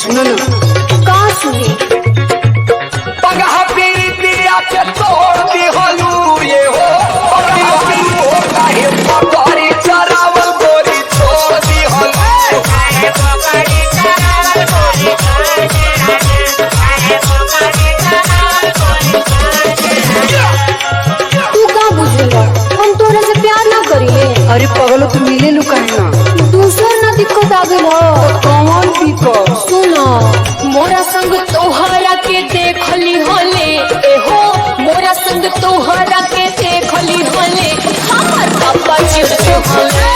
सुनो ना का सुनी पगहा पीरी पिया के तोड़ दी हलू ये हो काहे पकड़ी चरावल गोरी छोड़ दी हलू तू का बुझेगा हम तोरा से प्यार ना करिए। अरे पगलो तू मिले लू कहना दूसर ना दिक्कत आ गइल हो। कौन दिक्कत? सुनो मोरा संग तोहरा के देखली होले एहो मोरा संग तोहरा के देखली होले हमर पापा चिढ़ते होले।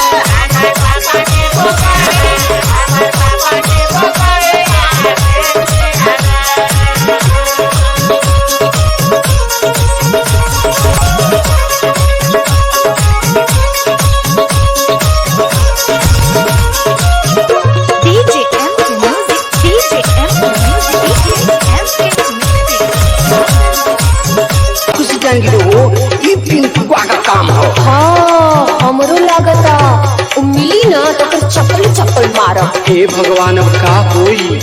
का काम हो। हाँ हमरो लागता उ मिली ना तो फिर चप्पल चप्पल मारब। हे भगवान अब का होई?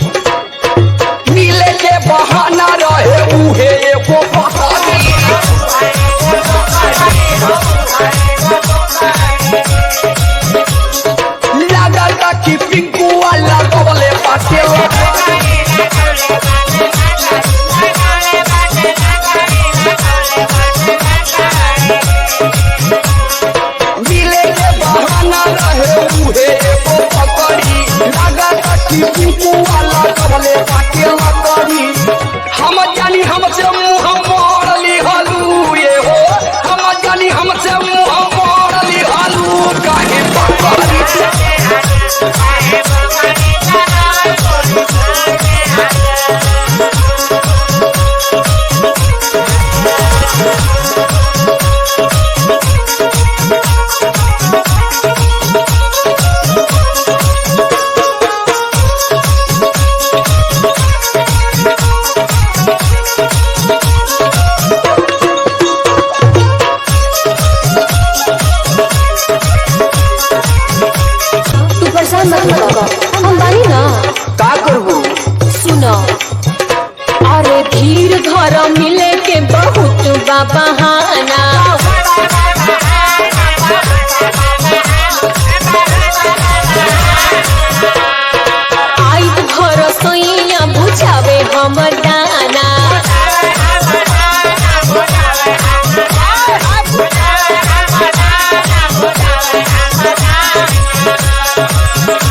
मिले के बहाना रहे उहे एगो बहानी लागता कि पिंकू वाला गवले पाटे मिले के बहाना रहे उहे एगो पकड़ी लागता कि पिंकू वाला गवले पाटे लकड़ी हम जानी हमसे मुंह मोड़ ली हलू ये हो हम जानी हमसे मुंह मोड़ ली हलू काहे पकड़ी तू परेशान मत हो हम बानी ना। का करबू? सुनो अरे धीर धर मिले के बहुत बा बहाना। आई घर सोइया बुझावे हमर दाना।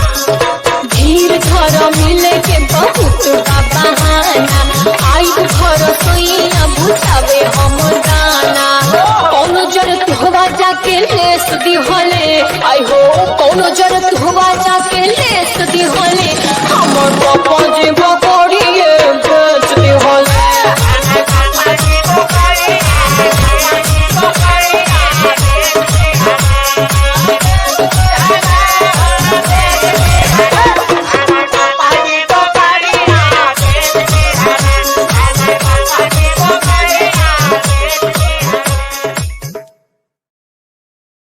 धीर धर मिले के बहुत बा बहाना। आई घर सोइया बुझावे हमर दाना। कौनो जरूरत हुआ जाके लेस दी होले आई हो कौनो जरूरत हुआ जा